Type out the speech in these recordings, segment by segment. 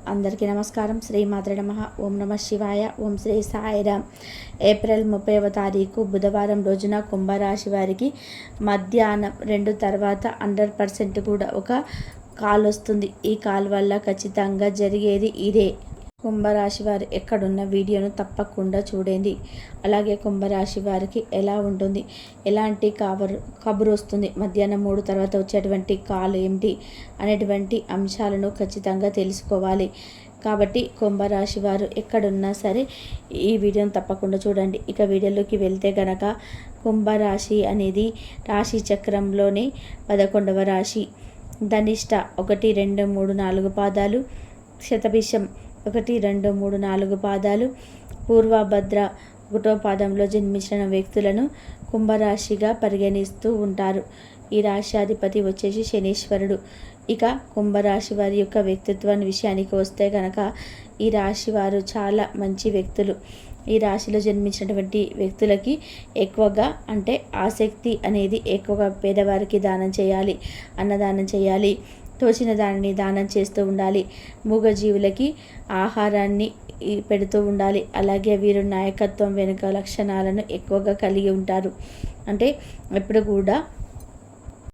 అందరికీ నమస్కారం. శ్రీమాత్రే నమః. ఓం నమ శివాయ. ఓం శ్రీ సాయిరామ్. ఏప్రిల్ 30వ తారీఖు బుధవారం రోజున కుంభరాశి వారికి మధ్యాహ్నం 2 తర్వాత 100% కూడా ఒక కాల్ వస్తుంది. ఈ కాల్ వల్ల ఖచ్చితంగా జరిగేది ఇదే. కుంభరాశి వారు ఎక్కడున్న వీడియోను తప్పకుండా చూడండి. అలాగే కుంభరాశి వారికి ఎలా ఉంటుంది, ఎలాంటి కబురు వస్తుంది, మధ్యాహ్నం 3 తర్వాత వచ్చేటువంటి కాల్ ఏమిటి అనేటువంటి అంశాలను ఖచ్చితంగా తెలుసుకోవాలి. కాబట్టి కుంభరాశి వారు ఎక్కడున్నా సరే ఈ వీడియోను తప్పకుండా చూడండి. ఇక వీడియోలోకి వెళ్తే గనక కుంభరాశి అనేది రాశి చక్రంలోని 11వ రాశి. ధనిష్ట 1, 2, 3, 4 పాదాలు, శతభిషం 1, 2, 3, 4 పాదాలు, పూర్వభద్ర 1వ పాదంలో జన్మించిన వ్యక్తులను కుంభరాశిగా పరిగణిస్తూ ఉంటారు. ఈ రాశి అధిపతి వచ్చేసి శనీశ్వరుడు. ఇక కుంభరాశి వారి యొక్క వ్యక్తిత్వాన్ని విషయానికి వస్తే కనుక ఈ రాశి వారు చాలా మంచి వ్యక్తులు. ఈ రాశిలో జన్మించినటువంటి వ్యక్తులకి ఎక్కువగా అంటే ఆసక్తి అనేది ఎక్కువగా పేదవారికి దానం చేయాలి, అన్నదానం చేయాలి, తోచిన దానిని దానం చేస్తూ ఉండాలి, మూగజీవులకి ఆహారాన్ని పెడుతూ ఉండాలి. అలాగే వీరు నాయకత్వం వెనుక లక్షణాలను ఎక్కువగా కలిగి ఉంటారు. అంటే ఎప్పుడు కూడా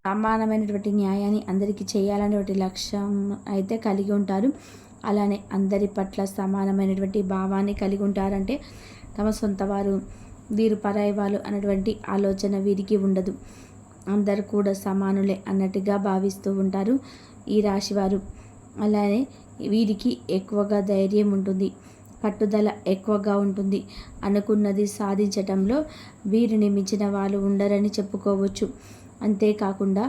సమానమైనటువంటి న్యాయాన్ని అందరికీ చేయాలనేటువంటి లక్ష్యం అయితే కలిగి ఉంటారు. అలానే అందరి పట్ల సమానమైనటువంటి భావాన్ని కలిగి ఉంటారంటే తమ సొంత వారు, వీరు పరాయి వాళ్ళు అన్నటువంటి ఆలోచన వీరికి ఉండదు. అందరు కూడా సమానులే అన్నట్టుగా భావిస్తూ ఉంటారు ఈ రాశివారు. అలానే వీరికి ఎక్కువగా ధైర్యం ఉంటుంది, పట్టుదల ఎక్కువగా ఉంటుంది. అనుకున్నది సాధించటంలో వీరిని మించిన వాళ్ళు ఉండరని చెప్పుకోవచ్చు. అంతేకాకుండా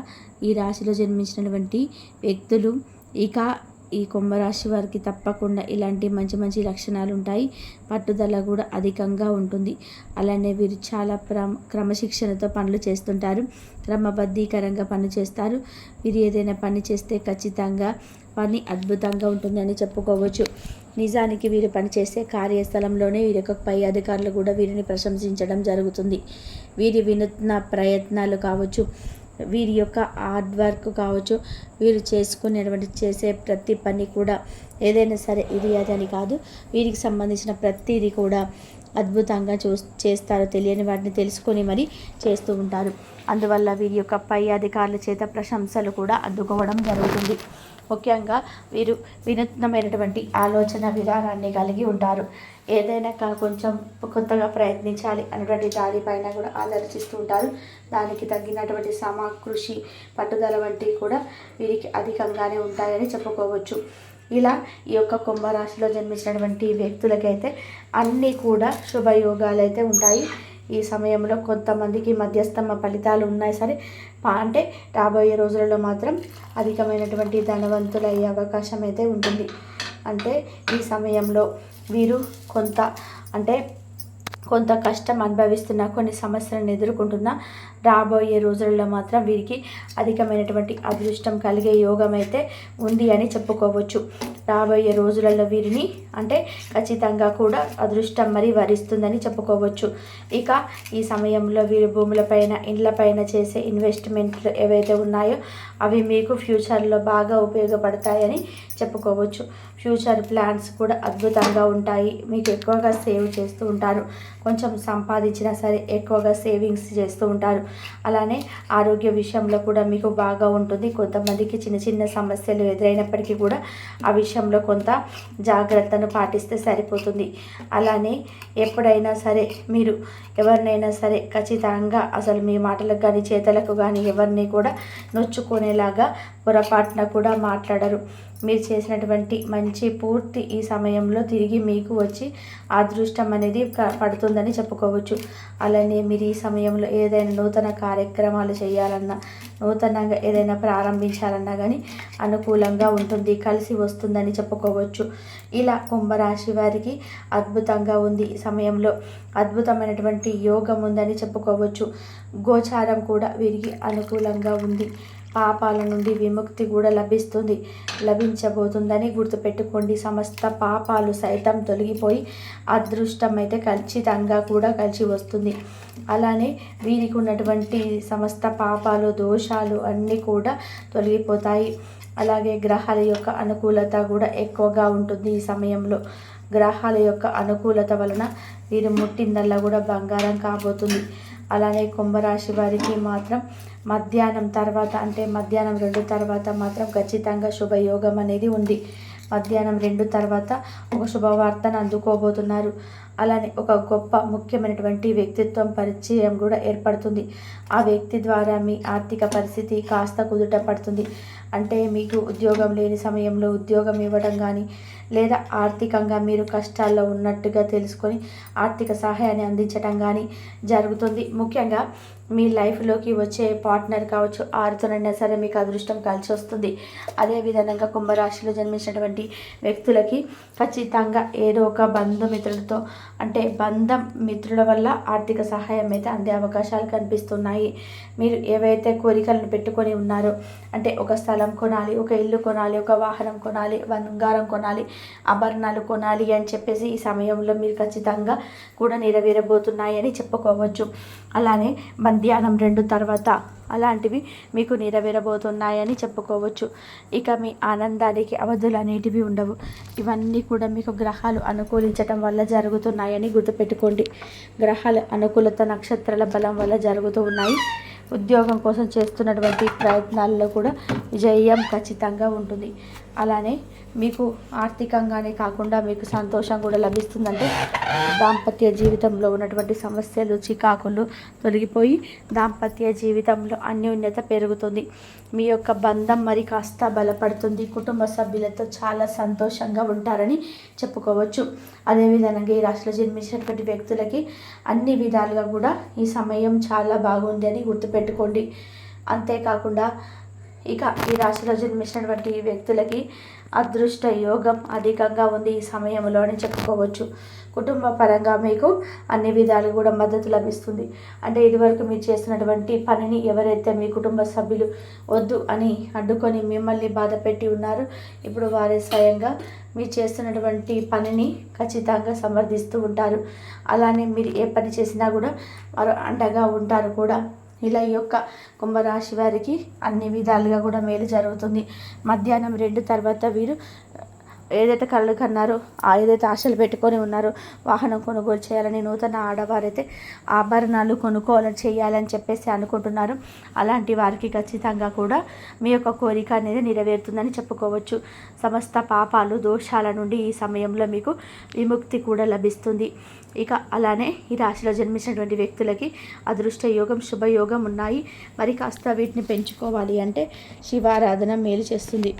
ఈ రాశిలో జన్మించినటువంటి వ్యక్తులు ఈ కుంభరాశి వారికి తప్పకుండా ఇలాంటి మంచి మంచి లక్షణాలు ఉంటాయి. పట్టుదల కూడా అధికంగా ఉంటుంది. అలానే వీరు చాలా క్రమశిక్షణతో పనులు చేస్తుంటారు, క్రమబద్ధీకరంగా పని చేస్తారు. వీరు ఏదైనా పని చేస్తే ఖచ్చితంగా పని అద్భుతంగా ఉంటుందని చెప్పుకోవచ్చు. నిజానికి వీరు పనిచేసే కార్యస్థలంలోనే వీరి యొక్క పై అధికారులు కూడా వీరిని ప్రశంసించడం జరుగుతుంది. వీరి వినూత్న ప్రయత్నాలు కావచ్చు, వీరి యొక్క హార్డ్ వర్క్ కావచ్చు, వీరు చేసే ప్రతి పని కూడా ఏదైనా సరే ఇది అదని కాదు, వీరికి సంబంధించిన ప్రతిదీ కూడా అద్భుతంగా చేస్తారు. తెలియని వాటిని తెలుసుకొని మరి చేస్తూ ఉంటారు. అందువల్ల వీరి యొక్క పై అధికారుల చేత ప్రశంసలు కూడా అందుకోవడం జరుగుతుంది. ముఖ్యంగా వీరు వినూత్నమైనటువంటి ఆలోచన విధానాన్ని కలిగి ఉంటారు. ఏదైనా కొంచెం కొత్తగా ప్రయత్నించాలి అనేటువంటి దానిపైన కూడా ఆలోచిస్తూ ఉంటారు. దానికి తగ్గినటువంటి కృషి, పట్టుదల వంటివి కూడా వీరికి అధికంగానే ఉంటాయని చెప్పుకోవచ్చు. ఇలా ఈ యొక్క కుంభరాశిలో జన్మించినటువంటి వ్యక్తులకైతే అన్నీ కూడా శుభయోగాలు అయితే ఉంటాయి. ఈ సమయంలో కొంతమందికి మధ్యస్థమ ఫలితాలు ఉన్నాయి సరే, అంటే రాబోయే రోజులలో మాత్రం అధికమైనటువంటి ధనవంతులయ్యే అవకాశం అయితే ఉంటుంది. అంటే ఈ సమయంలో వీరు కొంత కష్టం అనుభవిస్తున్న, కొన్ని సమస్యలను ఎదుర్కొంటున్న రాబోయే రోజులలో మాత్రం వీరికి అధికమైనటువంటి అదృష్టం కలిగే యోగం అయితే ఉంది అని చెప్పుకోవచ్చు. రాబోయే రోజులలో వీరిని ఖచ్చితంగా కూడా అదృష్టం మరి వరిస్తుందని చెప్పుకోవచ్చు. ఇక ఈ సమయంలో వీరు భూములపైన, ఇండ్లపైన చేసే ఇన్వెస్ట్మెంట్లు ఏవైతే ఉన్నాయో అవి మీకు ఫ్యూచర్లో బాగా ఉపయోగపడతాయని చెప్పుకోవచ్చు. ఫ్యూచర్ ప్లాన్స్ కూడా అద్భుతంగా ఉంటాయి. మీకు ఎక్కువగా సేవ్ చేస్తూ ఉంటారు. కొంచెం సంపాదించినా సరే ఎక్కువగా సేవింగ్స్ చేస్తూ ఉంటారు. అలానే ఆరోగ్య విషయంలో కూడా మీకు బాగా ఉంటుంది. కొంతమందికి చిన్న చిన్న సమస్యలు ఎదురైనప్పటికీ కూడా ఆ విషయంలో కొంత జాగ్రత్తను పాటిస్తే సరిపోతుంది. అలానే ఎప్పుడైనా సరే మీరు ఎవరినైనా సరే ఖచ్చితంగా అసలు మీ మాటలకు కానీ చేతలకు కానీ ఎవరిని కూడా నొచ్చుకునేలాగా పొరపాటున కూడా మాట్లాడరు. మీరు చేసినటువంటి మంచి పూర్తి ఈ సమయంలో తిరిగి మీకు వచ్చి అదృష్టం అనేది పడుతుందని చెప్పుకోవచ్చు. అలానే మీరు ఈ సమయంలో ఏదైనా నూతన కార్యక్రమాలు చేయాలన్నా, నూతనంగా ఏదైనా ప్రారంభించాలన్నా కానీ అనుకూలంగా ఉంటుంది, కలిసి వస్తుందని చెప్పుకోవచ్చు. ఇలా కుంభరాశి వారికి అద్భుతంగా ఉంది. ఈ సమయంలో అద్భుతమైనటువంటి యోగం ఉందని చెప్పుకోవచ్చు. గోచారం కూడా వీరికి అనుకూలంగా ఉంది. పాపాల నుండి విముక్తి కూడా లభించబోతుందని గుర్తుపెట్టుకోండి. సమస్త పాపాలు సైతం తొలగిపోయి అదృష్టం అయితే ఖచ్చితంగా కూడా కలిసి వస్తుంది. అలానే వీరికి ఉన్నటువంటి సమస్త పాపాలు, దోషాలు అన్నీ కూడా తొలగిపోతాయి. అలాగే గ్రహాల యొక్క అనుకూలత కూడా ఎక్కువగా ఉంటుంది ఈ సమయంలో. గ్రహాల యొక్క అనుకూలత వలన వీరు ముట్టిందల్లా కూడా బంగారం కాబోతుంది. అలానే కుంభరాశి వారికి మాత్రం మధ్యాహ్నం తర్వాత అంటే మధ్యాహ్నం 2 తర్వాత మాత్రం ఖచ్చితంగా శుభయోగం అనేది ఉంది. మధ్యాహ్నం 2 తర్వాత ఒక శుభవార్తను అందుకోబోతున్నారు. అలానే ఒక గొప్ప ముఖ్యమైనటువంటి వ్యక్తిత్వం పరిచయం కూడా ఏర్పడుతుంది. ఆ వ్యక్తి ద్వారా మీ ఆర్థిక పరిస్థితి కాస్త కుదుట పడుతుంది. అంటే మీకు ఉద్యోగం లేని సమయంలో ఉద్యోగం ఇవ్వడం కానీ, లేదా ఆర్థికంగా మీరు కష్టాల్లో ఉన్నట్టుగా తెలుసుకొని ఆర్థిక సహాయాన్ని అందించడం కానీ జరుగుతుంది. ముఖ్యంగా మీ లైఫ్లోకి వచ్చే పార్ట్నర్ కావచ్చు, ఆరుతోనైనా సరే మీకు అదృష్టం కలిసి వస్తుంది. అదేవిధంగా కుంభరాశిలో జన్మించినటువంటి వ్యక్తులకి ఖచ్చితంగా ఏదో ఒక బంధుమిత్రులతో అంటే మిత్రుల వల్ల ఆర్థిక సహాయం అయితే అందే అవకాశాలు కనిపిస్తున్నాయి. మీరు ఏవైతే కోరికలను పెట్టుకొని ఉన్నారో అంటే ఒక స్థలం కొనాలి, ఒక ఇల్లు కొనాలి, ఒక వాహనం కొనాలి, బంగారం కొనాలి, ఆభరణాలు కొనాలి అని చెప్పేసి ఈ సమయంలో మీరు ఖచ్చితంగా కూడా నెరవేరబోతున్నాయని చెప్పుకోవచ్చు. అలానే మధ్యాహ్నం 2 తర్వాత అలాంటివి మీకు నెరవేరబోతున్నాయని చెప్పుకోవచ్చు. ఇక మీ ఆనందానికి అవధులు అనేటివి ఉండవు. ఇవన్నీ కూడా మీకు గ్రహాలు అనుకూలించటం వల్ల జరుగుతున్నాయని గుర్తుపెట్టుకోండి. గ్రహాల అనుకూలత నక్షత్రాల బలం వల్ల జరుగుతూ ఉన్నాయి. ఉద్యోగం కోసం చేస్తున్నటువంటి ప్రయత్నాల్లో కూడా విజయం ఖచ్చితంగా ఉంటుంది. అలానే మీకు ఆర్థికంగానే కాకుండా మీకు సంతోషం కూడా లభిస్తుందంటే దాంపత్య జీవితంలో ఉన్నటువంటి సమస్యలు చికాకులు తొలగిపోయి దాంపత్య జీవితంలో అన్యోన్యత పెరుగుతుంది. మీ యొక్క బంధం మరి కాస్త బలపడుతుంది. కుటుంబ సభ్యులతో చాలా సంతోషంగా ఉంటారని చెప్పుకోవచ్చు. అదేవిధంగా ఈ రాశిలో జన్మించినటువంటి వ్యక్తులకి అన్ని విధాలుగా కూడా ఈ సమయం చాలా బాగుంది అని గుర్తుపెట్టుకోండి. అంతేకాకుండా ఇక ఈ రాశిలో జన్మించినటువంటి వ్యక్తులకి అదృష్ట యోగం అధికంగా ఉంది ఈ సమయంలో అని చెప్పుకోవచ్చు. కుటుంబ పరంగా మీకు అన్ని విధాలు కూడా మద్దతు లభిస్తుంది. అంటే ఇదివరకు మీరు చేస్తున్నటువంటి పనిని ఎవరైతే మీ కుటుంబ సభ్యులు వద్దు అని అడ్డుకొని మిమ్మల్ని బాధ పెట్టి ఉన్నారు, ఇప్పుడు వారే స్వయంగా మీరు చేస్తున్నటువంటి పనిని ఖచ్చితంగా సమర్థిస్తూ ఉంటారు. అలానే మీరు ఏ పని చేసినా కూడా వారు అండగా ఉంటారు కూడా. ఇలా ఈ యొక్క కుంభరాశి వారికి అన్ని విధాలుగా కూడా మేలు జరుగుతుంది. మధ్యాహ్నం 2 తర్వాత వీరు ఏదైతే కళ్ళు కన్నారో ఏదైతే ఆశలు పెట్టుకొని ఉన్నారో వాహనం కొనుగోలు చేయాలని, నూతన ఆడవారైతే ఆభరణాలు కొనుక్కోవాలని చేయాలని చెప్పేసి అనుకుంటున్నారు. అలాంటి వారికి ఖచ్చితంగా కూడా మీ యొక్క కోరిక అనేది నెరవేరుతుందని చెప్పుకోవచ్చు. సమస్త పాపాలు దోషాల నుండి ఈ సమయంలో మీకు విముక్తి కూడా లభిస్తుంది. ఇక అలానే ఈ రాశిలో జన్మించినటువంటి వ్యక్తులకి అదృష్ట యోగం శుభయోగం ఉన్నాయి. మరి కాస్త వీటిని పెంచుకోవాలి అంటే శివారాధన మేలు చేస్తుంది.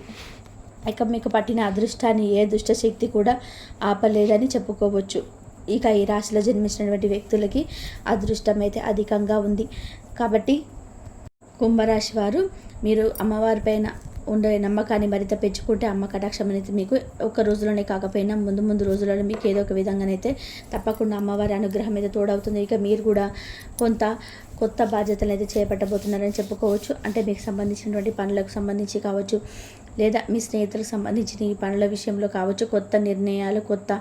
ఇక మీకు పట్టిన అదృష్టాన్ని ఏ దుష్టశక్తి కూడా ఆపలేదని చెప్పుకోవచ్చు. ఇక ఈ రాశిలో జన్మించినటువంటి వ్యక్తులకి అదృష్టం అయితే అధికంగా ఉంది. కాబట్టి కుంభరాశి వారు మీరు అమ్మవారి పైన ఉండే నమ్మకాన్ని మరింత పెంచుకుంటే అమ్మ కటాక్షం అనేది మీకు ఒక రోజులోనే కాకపోయినా ముందు రోజులలో మీకు ఏదో ఒక విధంగానైతే తప్పకుండా అమ్మవారి అనుగ్రహం అయితే తోడవుతుంది. ఇక మీరు కూడా కొత్త బాధ్యతలు అయితే చేపట్టబోతున్నారని చెప్పుకోవచ్చు. అంటే మీకు సంబంధించినటువంటి పనులకు సంబంధించి కావచ్చు, లేదా మీ స్నేహితులకు సంబంధించిన ఈ పనుల విషయంలో కావచ్చు, కొత్త నిర్ణయాలు కొత్త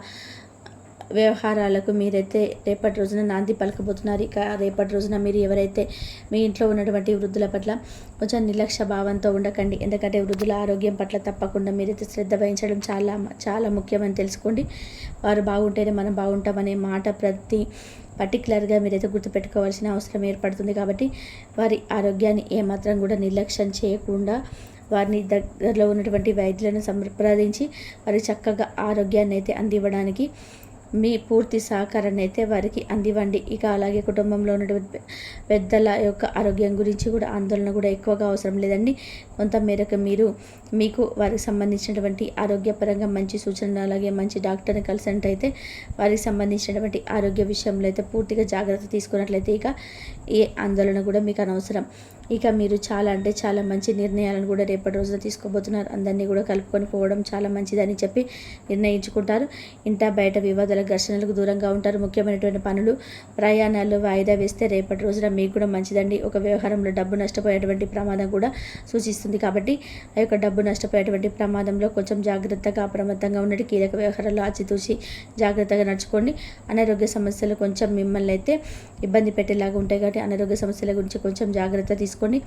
వ్యవహారాలకు మీరైతే రేపటి రోజున నాంది పలకబోతున్నారు. ఇక రేపటి రోజున మీరు ఎవరైతే మీ ఇంట్లో ఉన్నటువంటి వృద్ధుల పట్ల కొంచెం నిర్లక్ష్య భావంతో ఉండకండి. ఎందుకంటే వృద్ధుల ఆరోగ్యం పట్ల తప్పకుండా మీరైతే శ్రద్ధ వహించడం చాలా చాలా ముఖ్యమని తెలుసుకోండి. వారు బాగుంటేనే మనం బాగుంటామనే మాట పర్టికులర్గా మీరైతే గుర్తుపెట్టుకోవాల్సిన అవసరం ఏర్పడుతుంది. కాబట్టి వారి ఆరోగ్యాన్ని ఏమాత్రం కూడా నిర్లక్ష్యం చేయకుండా వారిని దగ్గరలో ఉన్నటువంటి వైద్యులను సంప్రదించి వారి చక్కగా ఆరోగ్యాన్ని అయితే అందివ్వడానికి మీ పూర్తి సహకారాన్ని అయితే వారికి అందివ్వండి. ఇక అలాగే కుటుంబంలో ఉన్నటువంటి పెద్దల యొక్క ఆరోగ్యం గురించి కూడా ఆందోళన కూడా ఎక్కువగా అవసరం లేదండి. కొంత మేరకు మీకు వారికి సంబంధించినటువంటి ఆరోగ్యపరంగా మంచి సూచనలు అలాగే మంచి డాక్టర్ని కలిసినట్టయితే వారికి సంబంధించినటువంటి ఆరోగ్య విషయంలో అయితే పూర్తిగా జాగ్రత్త తీసుకున్నట్లయితే ఇక ఏ ఆందోళన కూడా మీకు అనవసరం. ఇక మీరు చాలా అంటే చాలా మంచి నిర్ణయాలను కూడా రేపటి రోజున తీసుకోబోతున్నారు. అందరినీ కూడా కలుపుకొని పోవడం చాలా మంచిదని చెప్పి నిర్ణయించుకుంటారు. ఇంట బయట వివాదాల ఘర్షణలకు దూరంగా ఉంటారు. ముఖ్యమైనటువంటి పనులు ప్రయాణాలు వాయిదా వేస్తే రేపటి రోజున మీకు కూడా మంచిదండి. ఒక వ్యవహారంలో డబ్బు నష్టపోయేటువంటి ప్రమాదం కూడా సూచిస్తుంది. కాబట్టి ఆ యొక్క డబ్బు డబ్బు నష్టపోయేటువంటి ప్రమాదంలో కొంచెం జాగ్రత్తగా అప్రమత్తంగా ఉన్నట్టు కీలక వ్యవహారాల్లో ఆచితూచి జాగ్రత్తగా నడుచుకోండి. అనారోగ్య సమస్యలు కొంచెం మిమ్మల్ని అయితే ఇబ్బంది పెట్టేలాగా ఉంటాయి కాబట్టి అనారోగ్య సమస్యల గురించి కొంచెం జాగ్రత్త తీసుకోండి.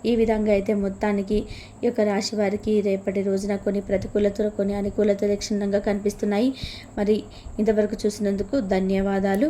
ఈ విధంగా అయితే మొత్తానికి ఈ యొక్క రాశి వారికి రేపటి రోజున కొన్ని ప్రతికూలతలు కొన్ని అనుకూలతలు క్షుణ్ణంగా కనిపిస్తున్నాయి. మరి ఇంతవరకు చూసినందుకు ధన్యవాదాలు.